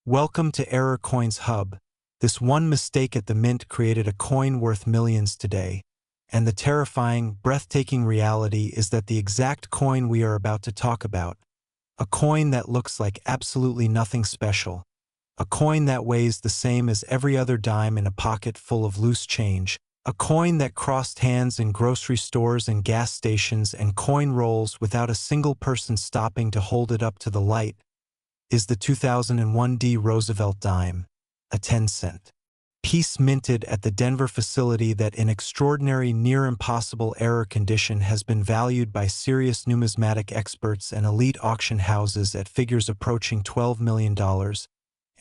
Welcome to Error Coins Hub. This one mistake at the mint created a coin worth millions today. And the terrifying, breathtaking reality is that the exact coin we are about to talk about, a coin that looks like absolutely nothing special, a coin that weighs the same as every other dime in a pocket full of loose change, a coin that crossed hands in grocery stores and gas stations and coin rolls without a single person stopping to hold it up to the light, is the 2001 Roosevelt Dime, a 10-cent piece minted at the Denver facility that in extraordinary near-impossible error condition has been valued by serious numismatic experts and elite auction houses at figures approaching $12 million.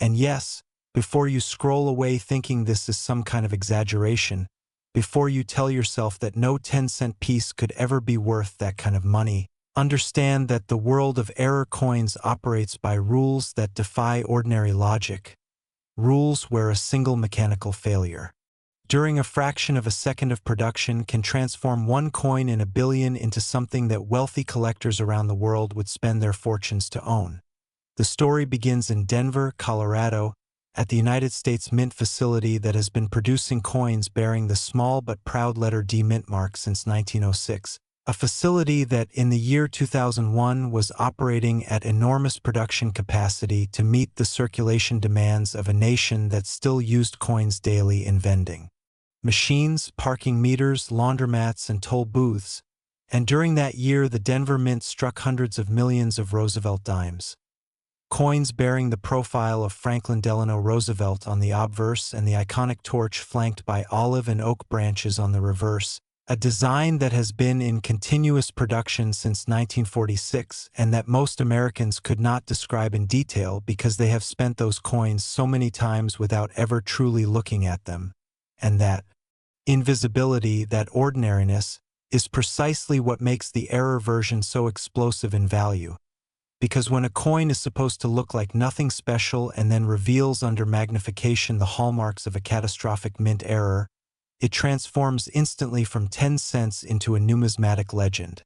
And yes, before you scroll away thinking this is some kind of exaggeration, before you tell yourself that no 10-cent piece could ever be worth that kind of money, understand that the world of error coins operates by rules that defy ordinary logic, rules where a single mechanical failure, during a fraction of a second of production, can transform one coin in a billion into something that wealthy collectors around the world would spend their fortunes to own. The story begins in Denver, Colorado, at the United States Mint facility that has been producing coins bearing the small but proud letter D mint mark since 1906. A facility that in the year 2001 was operating at enormous production capacity to meet the circulation demands of a nation that still used coins daily in vending machines, parking meters, laundromats, and toll booths. And during that year, the Denver Mint struck hundreds of millions of Roosevelt dimes. Coins bearing the profile of Franklin Delano Roosevelt on the obverse and the iconic torch flanked by olive and oak branches on the reverse, a design that has been in continuous production since 1946 and that most Americans could not describe in detail because they have spent those coins so many times without ever truly looking at them. And that invisibility, that ordinariness, is precisely what makes the error version so explosive in value. Because when a coin is supposed to look like nothing special and then reveals under magnification the hallmarks of a catastrophic mint error, it transforms instantly from 10 cents into a numismatic legend.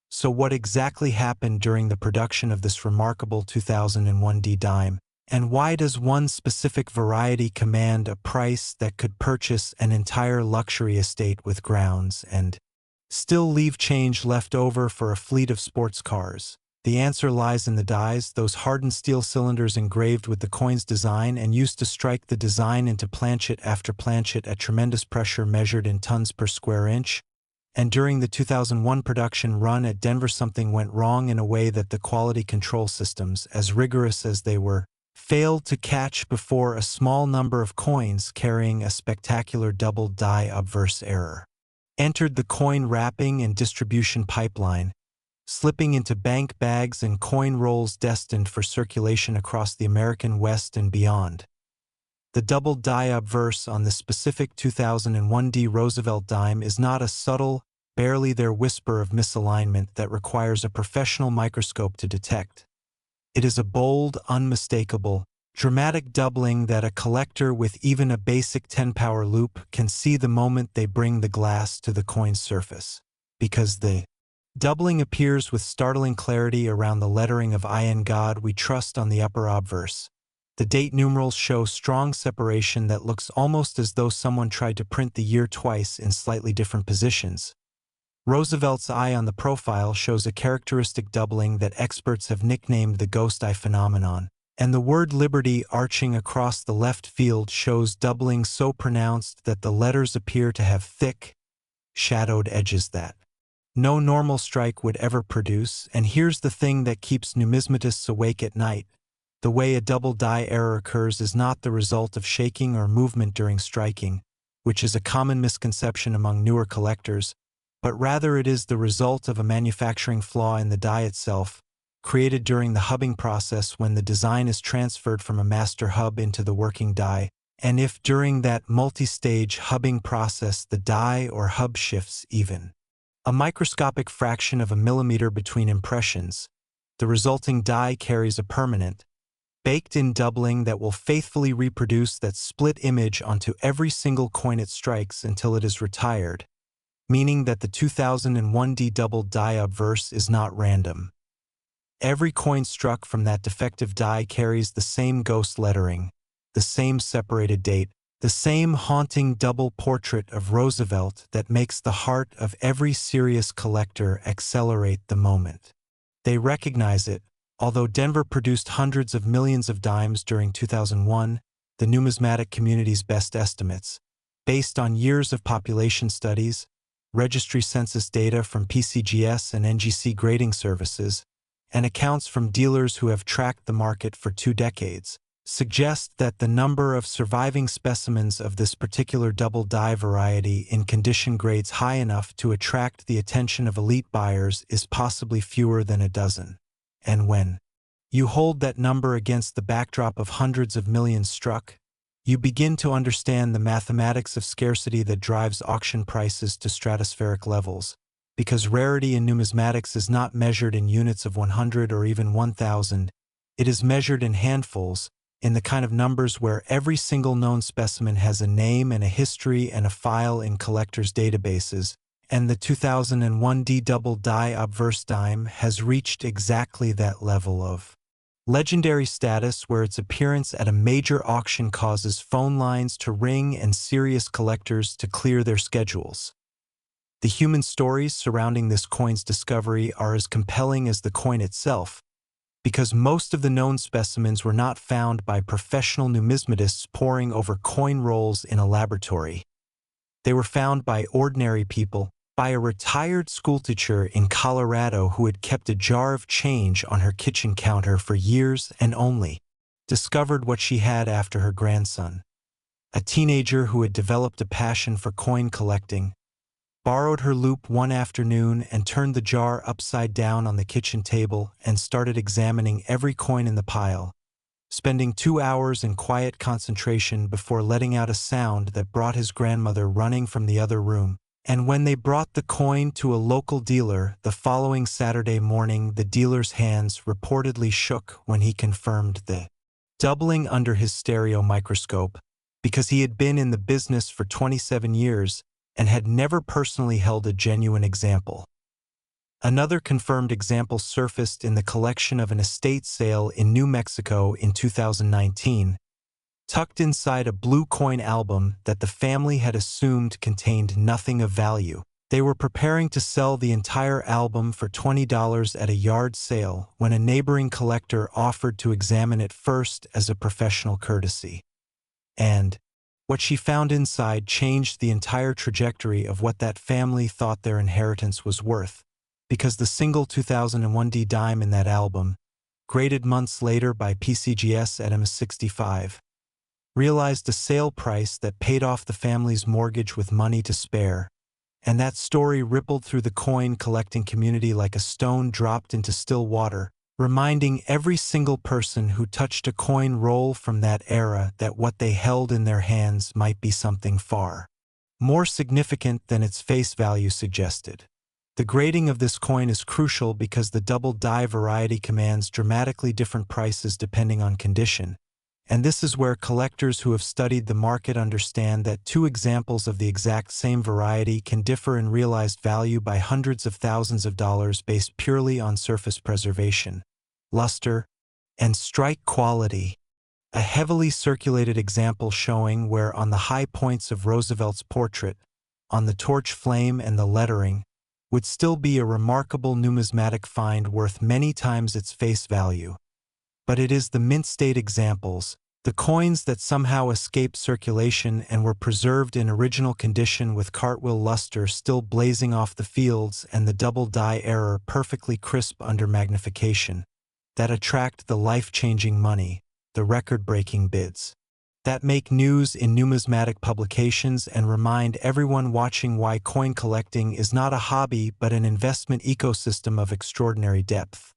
So what exactly happened during the production of this remarkable 2001 dime, and why does one specific variety command a price that could purchase an entire luxury estate with grounds and still leave change left over for a fleet of sports cars? The answer lies in the dies, those hardened steel cylinders engraved with the coin's design and used to strike the design into planchet after planchet at tremendous pressure measured in tons per square inch. And during the 2001 production run at Denver, something went wrong in a way that the quality control systems, as rigorous as they were, failed to catch before a small number of coins carrying a spectacular double die obverse error entered the coin wrapping and distribution pipeline, slipping into bank bags and coin rolls destined for circulation across the American West and beyond. The double die obverse on the specific 2001 Roosevelt dime is not a subtle, barely there whisper of misalignment that requires a professional microscope to detect. It is a bold, unmistakable, dramatic doubling that a collector with even a basic 10-power loupe can see the moment they bring the glass to the coin's surface. Because the doubling appears with startling clarity around the lettering of "I in God We Trust" on the upper obverse. The date numerals show strong separation that looks almost as though someone tried to print the year twice in slightly different positions. Roosevelt's eye on the profile shows a characteristic doubling that experts have nicknamed the ghost eye phenomenon, and the word liberty arching across the left field shows doubling so pronounced that the letters appear to have thick, shadowed edges that no normal strike would ever produce. And here's the thing that keeps numismatists awake at night. The way a double die error occurs is not the result of shaking or movement during striking, which is a common misconception among newer collectors, but rather it is the result of a manufacturing flaw in the die itself, created during the hubbing process when the design is transferred from a master hub into the working die, and if during that multi-stage hubbing process the die or hub shifts even a microscopic fraction of a millimeter between impressions, the resulting die carries a permanent, baked-in doubling that will faithfully reproduce that split image onto every single coin it strikes until it is retired, meaning that the 2001 double die obverse is not random. every coin struck from that defective die carries the same ghost lettering, the same separated date, the same haunting double portrait of Roosevelt that makes the heart of every serious collector accelerate the moment. They recognize it. Although Denver produced hundreds of millions of dimes during 2001, the numismatic community's best estimates, based on years of population studies, registry census data from PCGS and NGC grading services, and accounts from dealers who have tracked the market for 2 decades, suggest that the number of surviving specimens of this particular double die variety in condition grades high enough to attract the attention of elite buyers is possibly fewer than a dozen. And when you hold that number against the backdrop of hundreds of millions struck, you begin to understand the mathematics of scarcity that drives auction prices to stratospheric levels, because rarity in numismatics is not measured in units of 100 or even 1,000, it is measured in handfuls, in the kind of numbers where every single known specimen has a name and a history and a file in collectors' databases, and the 2001 D double die obverse dime has reached exactly that level of legendary status where its appearance at a major auction causes phone lines to ring and serious collectors to clear their schedules. The human stories surrounding this coin's discovery are as compelling as the coin itself, because most of the known specimens were not found by professional numismatists poring over coin rolls in a laboratory. They were found by ordinary people, by a retired schoolteacher in Colorado who had kept a jar of change on her kitchen counter for years and only discovered what she had after her grandson. A teenager who had developed a passion for coin collecting, borrowed her loupe one afternoon and turned the jar upside down on the kitchen table and started examining every coin in the pile, spending 2 hours in quiet concentration before letting out a sound that brought his grandmother running from the other room. And when they brought the coin to a local dealer the following Saturday morning, the dealer's hands reportedly shook when he confirmed the doubling under his stereo microscope, because he had been in the business for 27 years and had never personally held a genuine example. Another confirmed example surfaced in the collection of an estate sale in New Mexico in 2019, tucked inside a blue coin album that the family had assumed contained nothing of value. They were preparing to sell the entire album for $20 at a yard sale when a neighboring collector offered to examine it first as a professional courtesy. And what she found inside changed the entire trajectory of what that family thought their inheritance was worth, because the single 2001 D dime in that album, graded months later by PCGS at MS65, realized a sale price that paid off the family's mortgage with money to spare, and that story rippled through the coin collecting community like a stone dropped into still water, reminding every single person who touched a coin roll from that era that what they held in their hands might be something far more significant than its face value suggested. The grading of this coin is crucial because the double die variety commands dramatically different prices depending on condition, and this is where collectors who have studied the market understand that 2 examples of the exact same variety can differ in realized value by hundreds of thousands of dollars based purely on surface preservation, luster, and strike quality. A heavily circulated example showing where on the high points of Roosevelt's portrait, on the torch flame and the lettering, would still be a remarkable numismatic find worth many times its face value. But it is the mint state examples, the coins that somehow escaped circulation and were preserved in original condition with cartwheel luster still blazing off the fields and the double die error perfectly crisp under magnification, that attract the life-changing money, the record-breaking bids, that make news in numismatic publications and remind everyone watching why coin collecting is not a hobby but an investment ecosystem of extraordinary depth.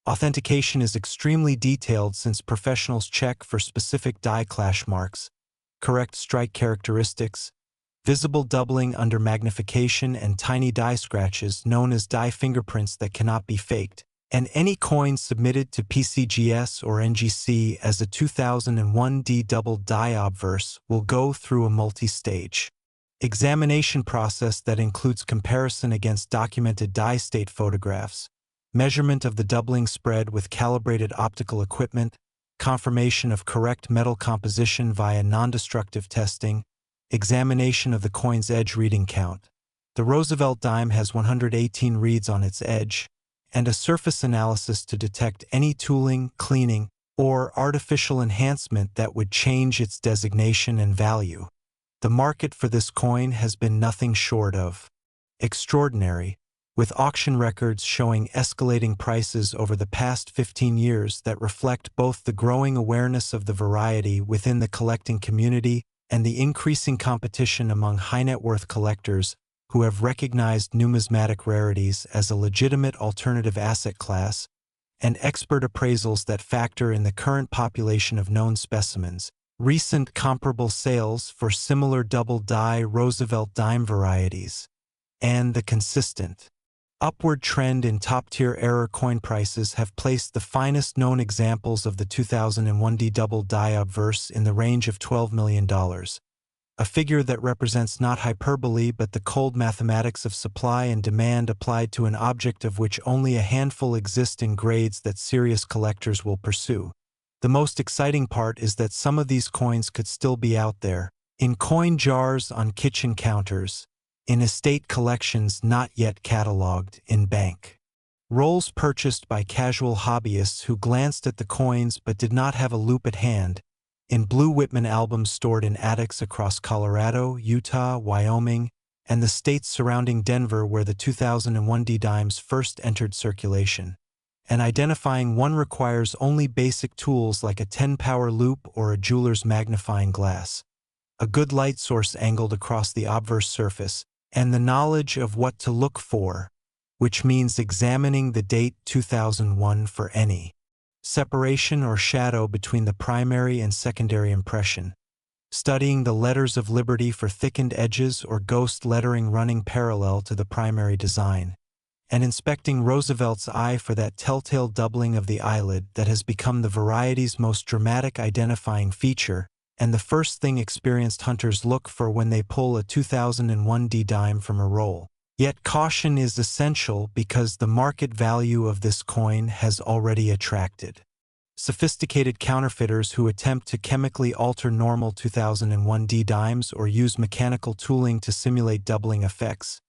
Authentication is extremely detailed since professionals check for specific die clash marks, correct strike characteristics, visible doubling under magnification and tiny die scratches known as die fingerprints that cannot be faked, and any coin submitted to PCGS or NGC as a 2001 D double die obverse will go through a multi-stage examination process that includes comparison against documented die state photographs, measurement of the doubling spread with calibrated optical equipment, confirmation of correct metal composition via non-destructive testing, examination of the coin's edge reading count. The Roosevelt Dime has 118 reads on its edge, and a surface analysis to detect any tooling, cleaning, or artificial enhancement that would change its designation and value. The market for this coin has been nothing short of extraordinary, with auction records showing escalating prices over the past 15 years that reflect both the growing awareness of the variety within the collecting community and the increasing competition among high-net-worth collectors who have recognized numismatic rarities as a legitimate alternative asset class, and expert appraisals that factor in the current population of known specimens. Recent comparable sales for similar double-die Roosevelt Dime varieties, and the consistent upward trend in top-tier error coin prices have placed the finest known examples of the 2001 D double-die obverse in the range of $12 million, a figure that represents not hyperbole but the cold mathematics of supply and demand applied to an object of which only a handful exist in grades that serious collectors will pursue. The most exciting part is that some of these coins could still be out there, in coin jars on kitchen counters, in estate collections not yet catalogued in bank rolls purchased by casual hobbyists who glanced at the coins but did not have a loop at hand, in Blue Whitman albums stored in attics across Colorado, Utah, Wyoming, and the states surrounding Denver where the 2001 D dimes first entered circulation. And identifying one requires only basic tools like a 10-power loop or a jeweler's magnifying glass, a good light source angled across the obverse surface, and the knowledge of what to look for, which means examining the date 2001 for any separation or shadow between the primary and secondary impression, studying the letters of liberty for thickened edges or ghost lettering running parallel to the primary design, and inspecting Roosevelt's eye for that telltale doubling of the eyelid that has become the variety's most dramatic identifying feature, and the first thing experienced hunters look for when they pull a 2001 D dime from a roll. Yet caution is essential because the market value of this coin has already attracted sophisticated counterfeiters who attempt to chemically alter normal 2001 D dimes or use mechanical tooling to simulate doubling effects.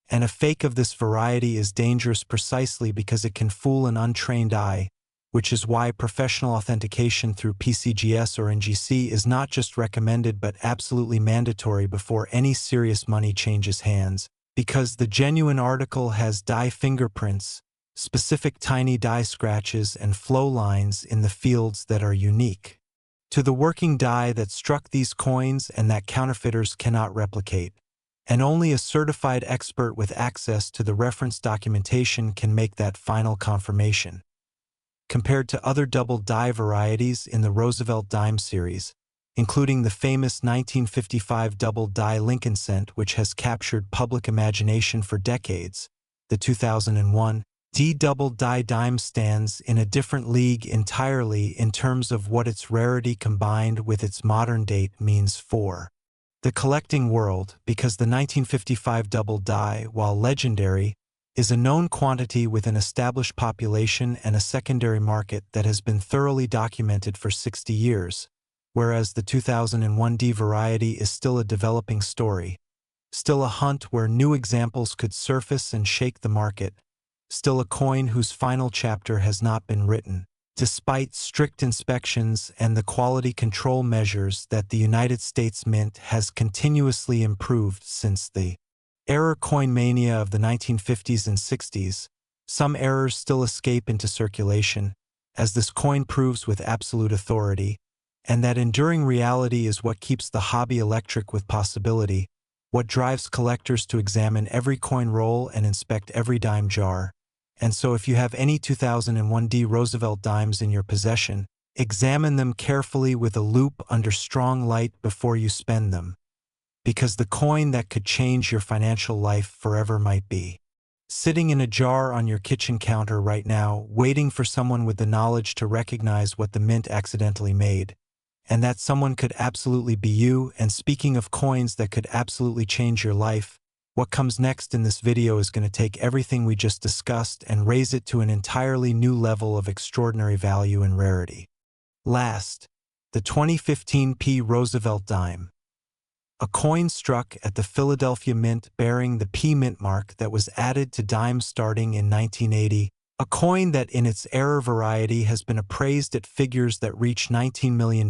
And a fake of this variety is dangerous precisely because it can fool an untrained eye, which is why professional authentication through PCGS or NGC is not just recommended but absolutely mandatory before any serious money changes hands, because the genuine article has die fingerprints, specific tiny die scratches and flow lines in the fields that are unique to the working die that struck these coins and that counterfeiters cannot replicate. And only a certified expert with access to the reference documentation can make that final confirmation. Compared to other double-die varieties in the Roosevelt Dime series, including the famous 1955 double-die Lincoln cent which has captured public imagination for decades, the 2001 D double-die dime stands in a different league entirely in terms of what its rarity combined with its modern date means for the collecting world, because the 1955 double-die, while legendary, is a known quantity with an established population and a secondary market that has been thoroughly documented for 60 years, whereas the 2001 D variety is still a developing story, still a hunt where new examples could surface and shake the market, still a coin whose final chapter has not been written, despite strict inspections and the quality control measures that the United States Mint has continuously improved since the error coin mania of the 1950s and 60s. Some errors still escape into circulation, as this coin proves with absolute authority, and that enduring reality is what keeps the hobby electric with possibility, what drives collectors to examine every coin roll and inspect every dime jar. And so if you have any 2001 D Roosevelt dimes in your possession, examine them carefully with a loupe under strong light before you spend them, because the coin that could change your financial life forever might be sitting in a jar on your kitchen counter right now, waiting for someone with the knowledge to recognize what the mint accidentally made, and that someone could absolutely be you. And speaking of coins that could absolutely change your life, What comes next in this video is going to take everything we just discussed and raise it to an entirely new level of extraordinary value and rarity. Last, the 2015 P. Roosevelt Dime. A coin struck at the Philadelphia Mint bearing the P mint mark that was added to dimes starting in 1980, a coin that in its error variety has been appraised at figures that reach $19 million,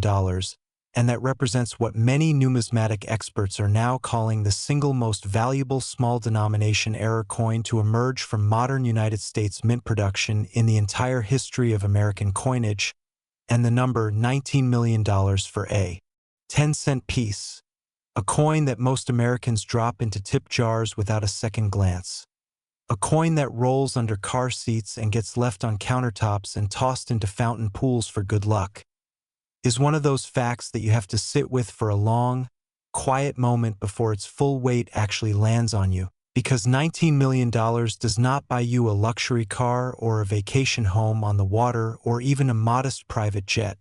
and that represents what many numismatic experts are now calling the single most valuable small denomination error coin to emerge from modern United States mint production in the entire history of American coinage, and the number $19 million for a 10-cent piece. A coin that most Americans drop into tip jars without a second glance. A coin that rolls under car seats and gets left on countertops and tossed into fountain pools for good luck, is one of those facts that you have to sit with for a long, quiet moment before its full weight actually lands on you, because $19 million does not buy you a luxury car or a vacation home on the water or even a modest private jet.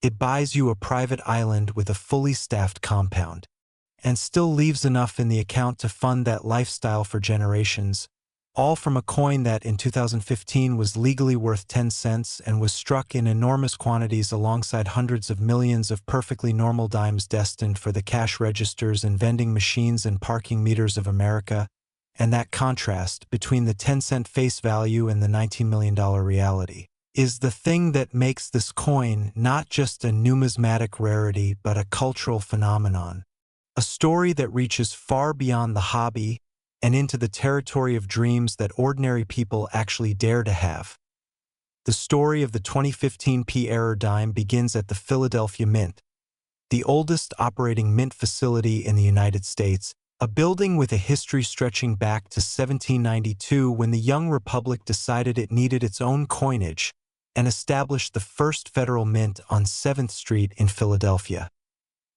It buys you a private island with a fully staffed compound, and still leaves enough in the account to fund that lifestyle for generations, all from a coin that in 2015 was legally worth 10 cents and was struck in enormous quantities alongside hundreds of millions of perfectly normal dimes destined for the cash registers and vending machines and parking meters of America, and that contrast between the 10-cent face value and the $19 million reality is the thing that makes this coin not just a numismatic rarity but a cultural phenomenon. A story that reaches far beyond the hobby and into the territory of dreams that ordinary people actually dare to have. The story of the 2015 P. Error dime begins at the Philadelphia Mint, the oldest operating mint facility in the United States, a building with a history stretching back to 1792 when the young republic decided it needed its own coinage and established the first federal mint on 7th Street in Philadelphia.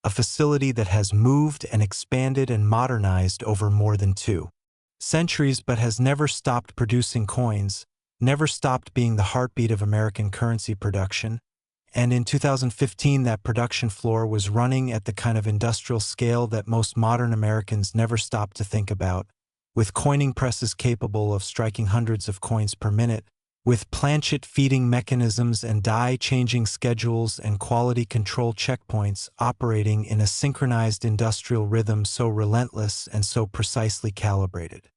A facility that has moved and expanded and modernized over more than 2 centuries but has never stopped producing coins, never stopped being the heartbeat of American currency production, and in 2015 that production floor was running at the kind of industrial scale that most modern Americans never stopped to think about, with coining presses capable of striking hundreds of coins per minute, with planchet feeding mechanisms and die-changing schedules and quality control checkpoints operating in a synchronized industrial rhythm so relentless and so precisely calibrated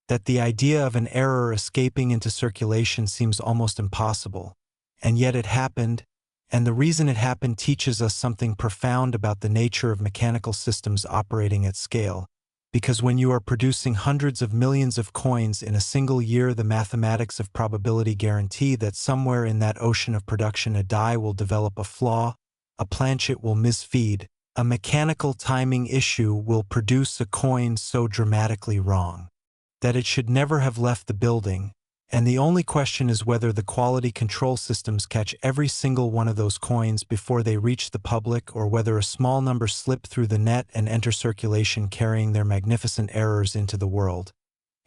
that the idea of an error escaping into circulation seems almost impossible. And yet it happened, and the reason it happened teaches us something profound about the nature of mechanical systems operating at scale. Because when you are producing hundreds of millions of coins in a single year, the mathematics of probability guarantee that somewhere in that ocean of production a die will develop a flaw, a planchet will misfeed, a mechanical timing issue will produce a coin so dramatically wrong that it should never have left the building, and the only question is whether the quality control systems catch every single one of those coins before they reach the public, or whether a small number slip through the net and enter circulation carrying their magnificent errors into the world.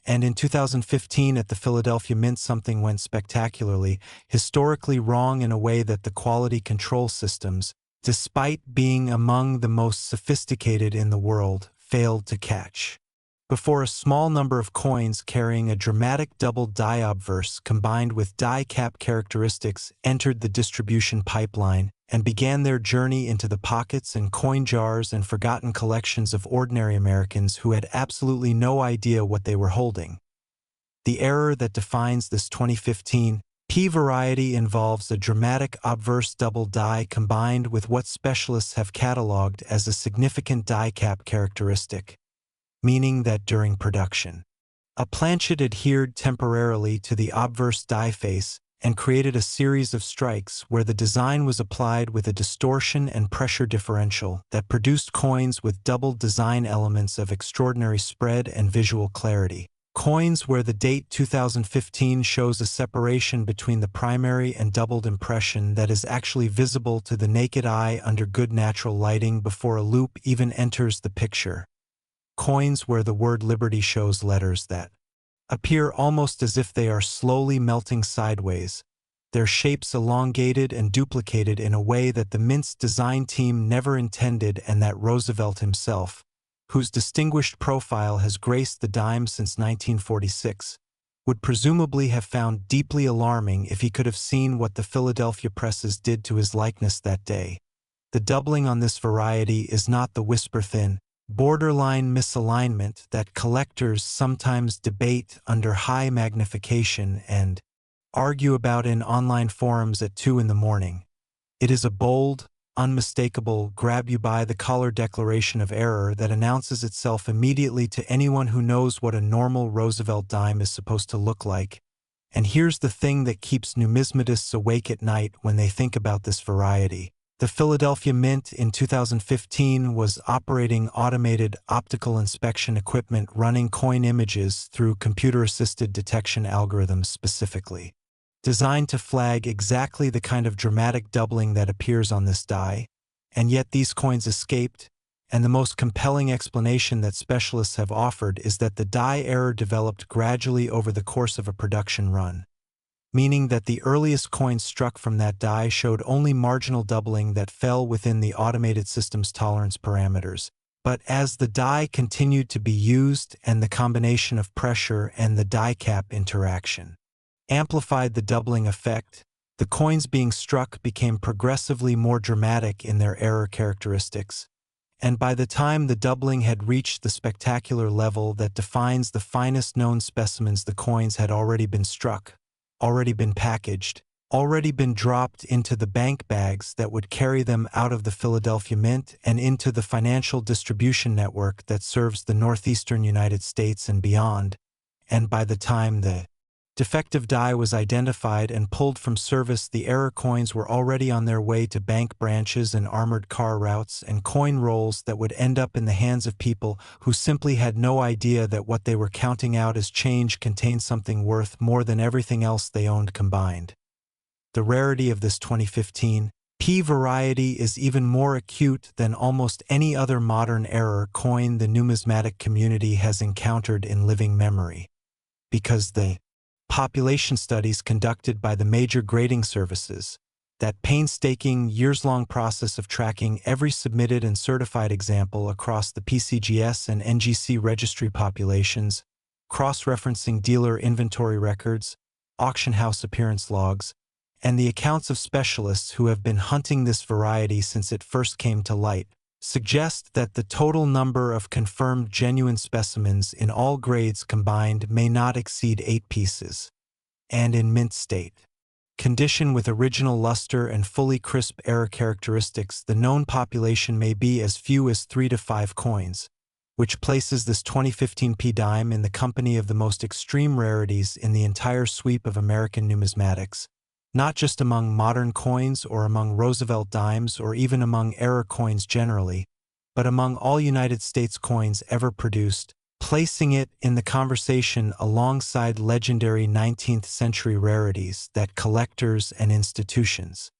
And in 2015 at the Philadelphia Mint something went spectacularly, historically wrong in a way that the quality control systems, despite being among the most sophisticated in the world, failed to catch. Before a small number of coins carrying a dramatic double die obverse combined with die cap characteristics entered the distribution pipeline and began their journey into the pockets and coin jars and forgotten collections of ordinary Americans who had absolutely no idea what they were holding. The error that defines this 2015 P variety involves a dramatic obverse double die combined with what specialists have cataloged as a significant die cap characteristic, meaning that during production, a planchet adhered temporarily to the obverse die face and created a series of strikes where the design was applied with a distortion and pressure differential that produced coins with double design elements of extraordinary spread and visual clarity. Coins where the date 2015 shows a separation between the primary and doubled impression that is actually visible to the naked eye under good natural lighting before a loop even enters the picture. Coins where the word liberty shows letters that appear almost as if they are slowly melting sideways, their shapes elongated and duplicated in a way that the Mint's design team never intended and that Roosevelt himself, whose distinguished profile has graced the dime since 1946, would presumably have found deeply alarming if he could have seen what the Philadelphia presses did to his likeness that day. The doubling on this variety is not the whisper-thin, borderline misalignment that collectors sometimes debate under high magnification and argue about in online forums at 2 in the morning. It is a bold, unmistakable, grab-you-by-the-collar declaration of error that announces itself immediately to anyone who knows what a normal Roosevelt dime is supposed to look like. And here's the thing that keeps numismatists awake at night when they think about this variety. The Philadelphia Mint in 2015 was operating automated optical inspection equipment running coin images through computer-assisted detection algorithms specifically designed to flag exactly the kind of dramatic doubling that appears on this die, and yet these coins escaped, and the most compelling explanation that specialists have offered is that the die error developed gradually over the course of a production run, meaning that the earliest coins struck from that die showed only marginal doubling that fell within the automated system's tolerance parameters. But as the die continued to be used and the combination of pressure and the die cap interaction amplified the doubling effect, the coins being struck became progressively more dramatic in their error characteristics, and by the time the doubling had reached the spectacular level that defines the finest known specimens, the coins had already been struck, already been packaged, already been dropped into the bank bags that would carry them out of the Philadelphia Mint and into the financial distribution network that serves the northeastern United States and beyond, and by the time the defective die was identified and pulled from service, the error coins were already on their way to bank branches and armored car routes and coin rolls that would end up in the hands of people who simply had no idea that what they were counting out as change contained something worth more than everything else they owned combined. The rarity of this 2015 P variety is even more acute than almost any other modern error coin the numismatic community has encountered in living memory, because the population studies conducted by the major grading services, that painstaking, years-long process of tracking every submitted and certified example across the PCGS and NGC registry populations, cross-referencing dealer inventory records, auction house appearance logs, and the accounts of specialists who have been hunting this variety since it first came to light, suggest that the total number of confirmed genuine specimens in all grades combined may not exceed 8 pieces. And in mint state condition with original luster and fully crisp error characteristics, the known population may be as few as 3 to 5 coins, which places this 2015 P dime in the company of the most extreme rarities in the entire sweep of American numismatics, not just among modern coins or among Roosevelt dimes or even among error coins generally, but among all United States coins ever produced, placing it in the conversation alongside legendary 19th century rarities that collectors and institutions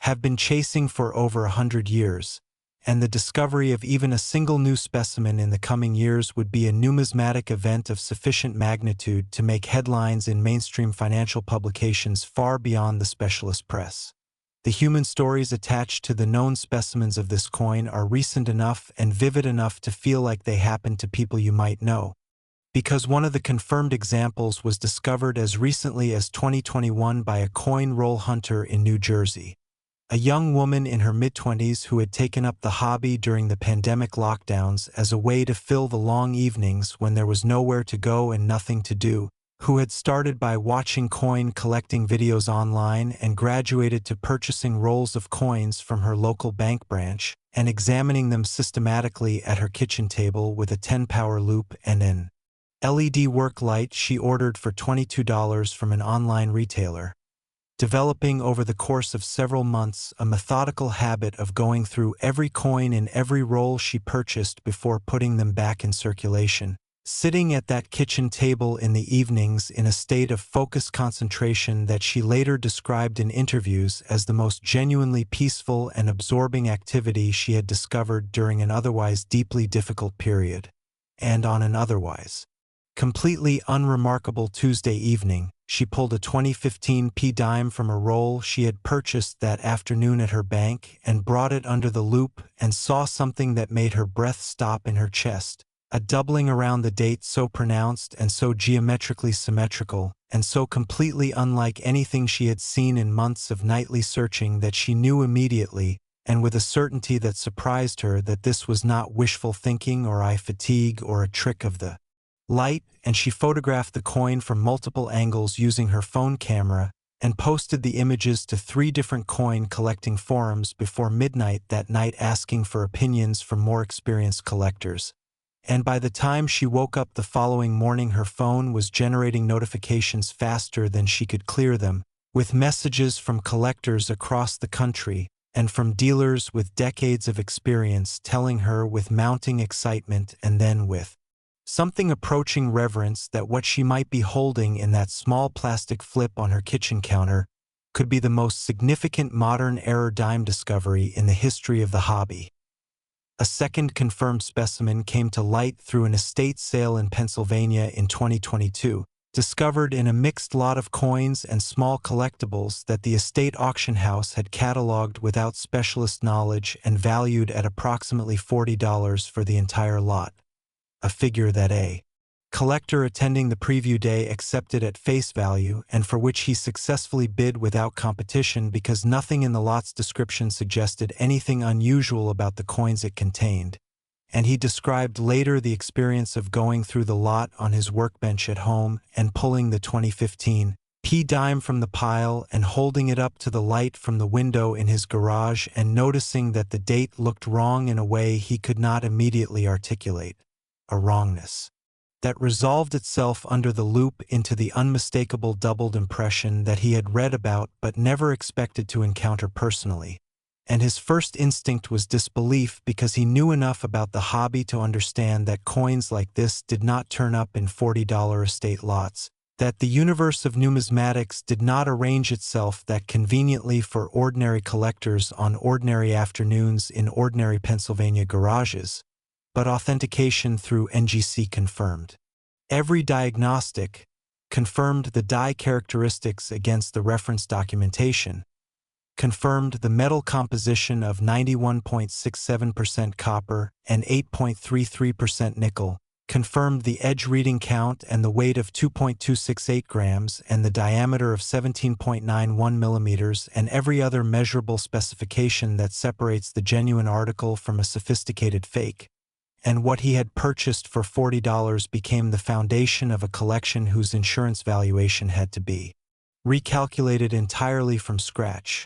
have been chasing for over 100 years, and the discovery of even a single new specimen in the coming years would be a numismatic event of sufficient magnitude to make headlines in mainstream financial publications far beyond the specialist press. The human stories attached to the known specimens of this coin are recent enough and vivid enough to feel like they happened to people you might know, because one of the confirmed examples was discovered as recently as 2021 by a coin roll hunter in New Jersey. A young woman in her mid-20s who had taken up the hobby during the pandemic lockdowns as a way to fill the long evenings when there was nowhere to go and nothing to do, who had started by watching coin collecting videos online and graduated to purchasing rolls of coins from her local bank branch and examining them systematically at her kitchen table with a 10-power loop and an LED work light she ordered for $22 from an online retailer, developing over the course of several months a methodical habit of going through every coin in every roll she purchased before putting them back in circulation, sitting at that kitchen table in the evenings in a state of focused concentration that she later described in interviews as the most genuinely peaceful and absorbing activity she had discovered during an otherwise deeply difficult period, and on an otherwise completely unremarkable Tuesday evening, she pulled a 2015 dime from a roll she had purchased that afternoon at her bank and brought it under the loupe and saw something that made her breath stop in her chest, a doubling around the date so pronounced and so geometrically symmetrical, and so completely unlike anything she had seen in months of nightly searching that she knew immediately, and with a certainty that surprised her, that this was not wishful thinking or eye fatigue or a trick of the light, and she photographed the coin from multiple angles using her phone camera and posted the images to 3 different coin collecting forums before midnight that night, asking for opinions from more experienced collectors. And by the time she woke up the following morning, her phone was generating notifications faster than she could clear them, with messages from collectors across the country and from dealers with decades of experience telling her with mounting excitement and then with something approaching reverence that what she might be holding in that small plastic flip on her kitchen counter could be the most significant modern-era dime discovery in the history of the hobby. A second confirmed specimen came to light through an estate sale in Pennsylvania in 2022, discovered in a mixed lot of coins and small collectibles that the estate auction house had cataloged without specialist knowledge and valued at approximately $40 for the entire lot, a figure that a collector attending the preview day accepted at face value and for which he successfully bid without competition because nothing in the lot's description suggested anything unusual about the coins it contained. And he described later the experience of going through the lot on his workbench at home and pulling the 2015 dime from the pile and holding it up to the light from the window in his garage and noticing that the date looked wrong in a way he could not immediately articulate. A wrongness that resolved itself under the loupe into the unmistakable doubled impression that he had read about but never expected to encounter personally. And his first instinct was disbelief because he knew enough about the hobby to understand that coins like this did not turn up in $40 estate lots, that the universe of numismatics did not arrange itself that conveniently for ordinary collectors on ordinary afternoons in ordinary Pennsylvania garages, but authentication through NGC confirmed. Every diagnostic confirmed the die characteristics against the reference documentation, confirmed the metal composition of 91.67% copper and 8.33% nickel, confirmed the edge reading count and the weight of 2.268 grams and the diameter of 17.91 millimeters and every other measurable specification that separates the genuine article from a sophisticated fake. And what he had purchased for $40 became the foundation of a collection whose insurance valuation had to be recalculated entirely from scratch.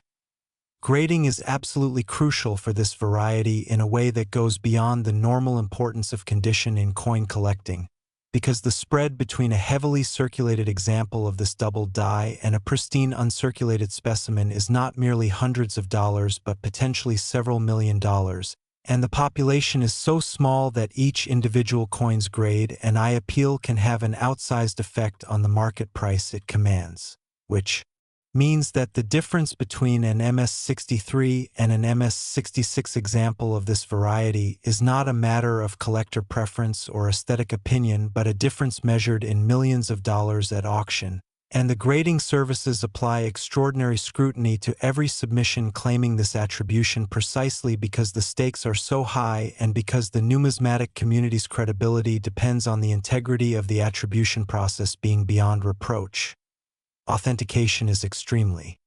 Grading is absolutely crucial for this variety in a way that goes beyond the normal importance of condition in coin collecting, because the spread between a heavily circulated example of this doubled die and a pristine uncirculated specimen is not merely hundreds of dollars but potentially several $1 million. And the population is so small that each individual coin's grade and eye appeal can have an outsized effect on the market price it commands, which means that the difference between an MS-63 and an MS-66 example of this variety is not a matter of collector preference or aesthetic opinion but a difference measured in millions of dollars at auction. And the grading services apply extraordinary scrutiny to every submission claiming this attribution precisely because the stakes are so high and because the numismatic community's credibility depends on the integrity of the attribution process being beyond reproach. Authentication is extremely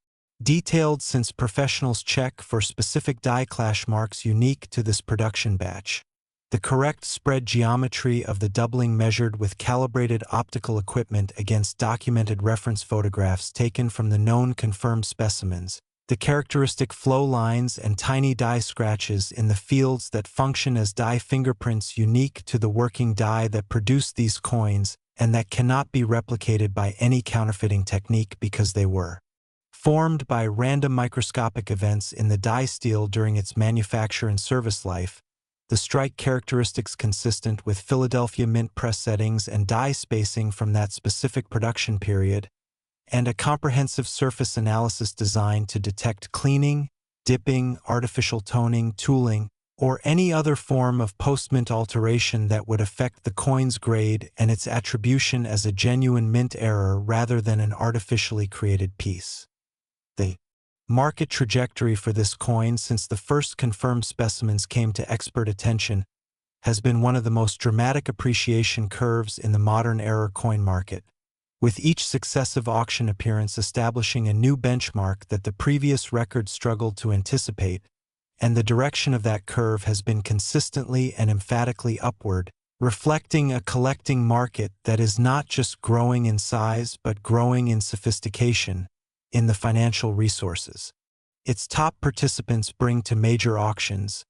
detailed since professionals check for specific die clash marks unique to this production batch. The correct spread geometry of the doubling measured with calibrated optical equipment against documented reference photographs taken from the known confirmed specimens, the characteristic flow lines and tiny die scratches in the fields that function as die fingerprints unique to the working die that produced these coins and that cannot be replicated by any counterfeiting technique because they were formed by random microscopic events in the die steel during its manufacture and service life, the strike characteristics consistent with Philadelphia Mint press settings and die spacing from that specific production period, and a comprehensive surface analysis designed to detect cleaning, dipping, artificial toning, tooling, or any other form of post-mint alteration that would affect the coin's grade and its attribution as a genuine mint error rather than an artificially created piece. The market trajectory for this coin since the first confirmed specimens came to expert attention has been one of the most dramatic appreciation curves in the modern era coin market, with each successive auction appearance establishing a new benchmark that the previous record struggled to anticipate, and the direction of that curve has been consistently and emphatically upward, reflecting a collecting market that is not just growing in size but growing in sophistication in the financial resources its top participants bring to major auctions,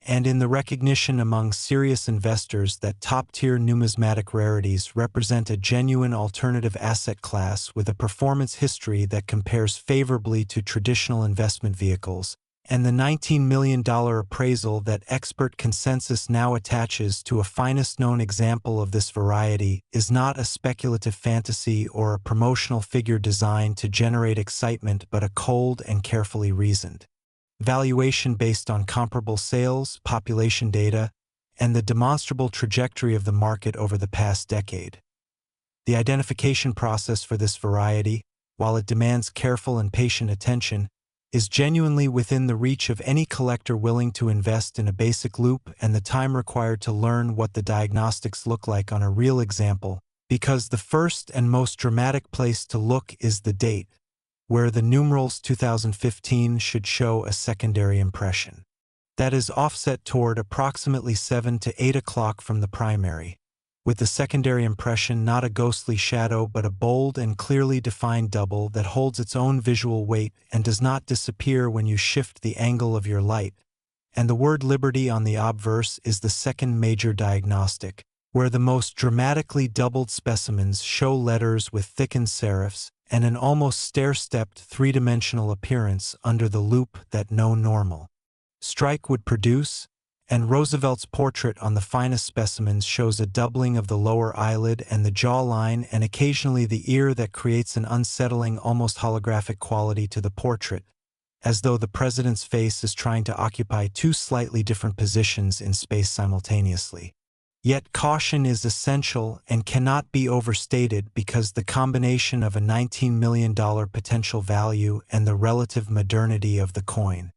and in the recognition among serious investors that top-tier numismatic rarities represent a genuine alternative asset class with a performance history that compares favorably to traditional investment vehicles, and the $19 million appraisal that expert consensus now attaches to a finest-known example of this variety is not a speculative fantasy or a promotional figure designed to generate excitement but a cold and carefully reasoned valuation based on comparable sales, population data, and the demonstrable trajectory of the market over the past decade. The identification process for this variety, while it demands careful and patient attention, is genuinely within the reach of any collector willing to invest in a basic loop and the time required to learn what the diagnostics look like on a real example, because the first and most dramatic place to look is the date, where the numerals 2015 should show a secondary impression. That is offset toward approximately 7 to 8 o'clock from the primary, with the secondary impression not a ghostly shadow but a bold and clearly defined double that holds its own visual weight and does not disappear when you shift the angle of your light. And the word liberty on the obverse is the second major diagnostic, where the most dramatically doubled specimens show letters with thickened serifs and an almost stair-stepped three-dimensional appearance under the loop that no normal strike would produce, and Roosevelt's portrait on the finest specimens shows a doubling of the lower eyelid and the jawline and occasionally the ear that creates an unsettling, almost holographic quality to the portrait, as though the president's face is trying to occupy two slightly different positions in space simultaneously. Yet caution is essential and cannot be overstated because the combination of a $19 million potential value and the relative modernity of the coin